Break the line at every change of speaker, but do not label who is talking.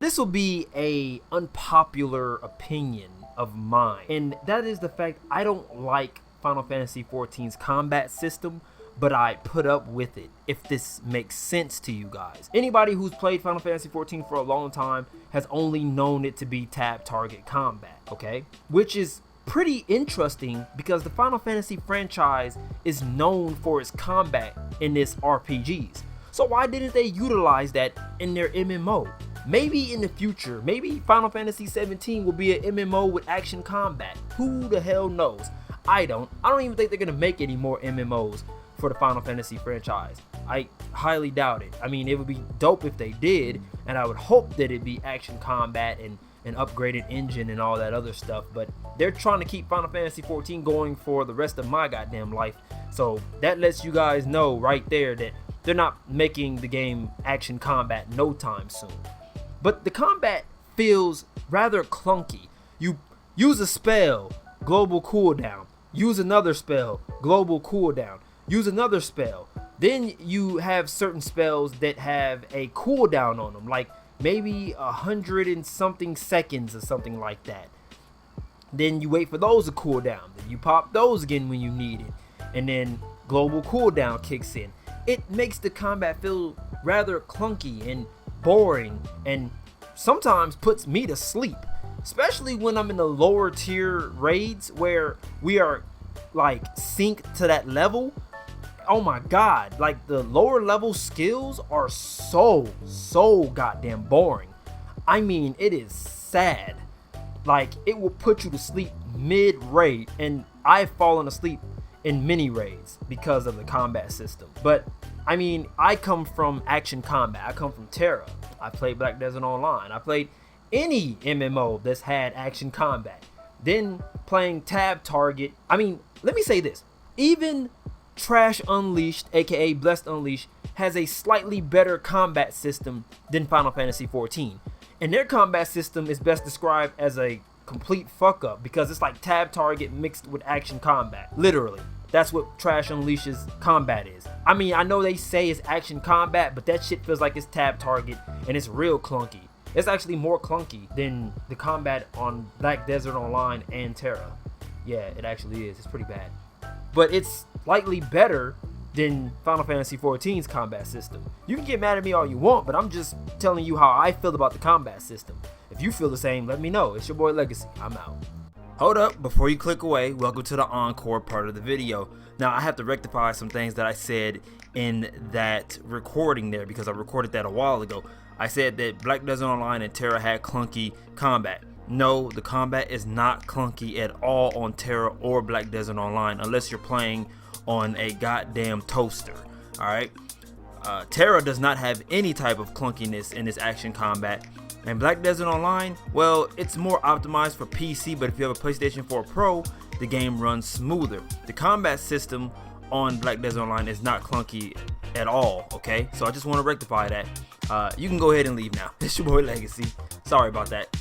This will be a unpopular opinion of mine, and that is the fact I don't like Final Fantasy XIV's combat system, but I put up with it, if this makes sense to you guys. Anybody who's played Final Fantasy XIV for a long time has only known it to be tab target combat, okay? Which is pretty interesting because the Final Fantasy franchise is known for its combat in its RPGs. So why didn't they utilize that in their MMO? Maybe in the future, maybe Final Fantasy 17 will be an MMO with action combat. Who the hell knows? I don't even think they're gonna make any more MMOs for the Final Fantasy franchise. I highly doubt it. I mean, it would be dope if they did, and I would hope that it'd be action combat and an upgraded engine and all that other stuff, but they're trying to keep Final Fantasy 14 going for the rest of my goddamn life. So that lets you guys know right there that they're not making the game action combat no time soon. But the combat feels rather clunky. You use a spell, global cooldown. Use another spell, global cooldown. Use another spell. Then you have certain spells that have a cooldown on them, like maybe 100 and something seconds or something like that. Then you wait for those to cool down. Then you pop those again when you need it. And then global cooldown kicks in. It makes the combat feel rather clunky and boring, and sometimes puts me to sleep, especially when I'm in the lower tier raids where we are like synced to that level. Oh my god, like the lower level skills are so goddamn boring. I mean, it is sad. Like, it will put you to sleep mid raid, and I've fallen asleep in many raids because of the combat system. But I mean, I come from action combat. I come from Terra. I played Black Desert Online. I played any MMO that's had action combat. Then playing tab target. I mean, let me say this. Even Trash Unleashed, aka Blessed Unleashed, has a slightly better combat system than Final Fantasy XIV. And their combat system is best described as a complete fuck up because it's like tab target mixed with action combat. Literally. That's what Trash Unleashed's combat is. I mean, I know they say it's action combat, but that shit feels like it's tab target and it's real clunky. It's actually more clunky than the combat on Black Desert Online and Terra. Yeah, it actually is. It's pretty bad. But it's slightly better than Final Fantasy XIV's combat system. You can get mad at me all you want, but I'm just telling you how I feel about the combat system. If you feel the same, let me know. It's your boy Legacy. I'm out. Hold up, before you click away, welcome to the encore part of the video. Now, I have to rectify some things that I said in that recording there because I recorded that a while ago. I said that Black Desert Online and Terra had clunky combat. No, the combat is not clunky at all on Terra or Black Desert Online unless you're playing on a goddamn toaster, alright? Terra does not have any type of clunkiness in its action combat. And Black Desert Online, well, it's more optimized for PC, but if you have a PlayStation 4 Pro, the game runs smoother. The combat system on Black Desert Online is not clunky at all, okay? So I just want to rectify that. You can go ahead and leave now. It's your boy Legacy. Sorry about that.